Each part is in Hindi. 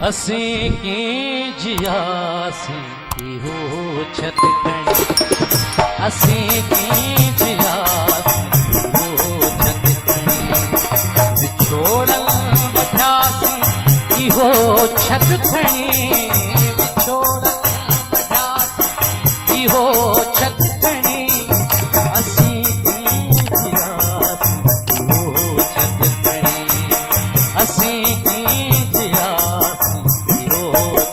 असीं की जियासी की हो छत खणी, असीं की जियासी की हो छत खणी, विछोड़ल वठासी की हो छत खणी, विछोड़ल वठासी की हो छत खणी, असीं की जियासी की हो छत खणी, असीं की जियासी की हो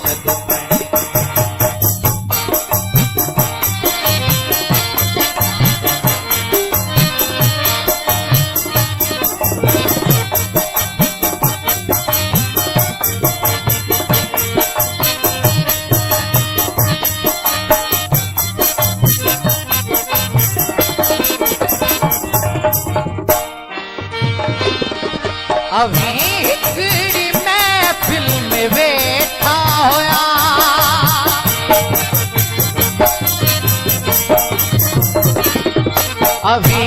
छत खणी। अभी हिकिड़ी महफ़िल में वेठा हुया, अभी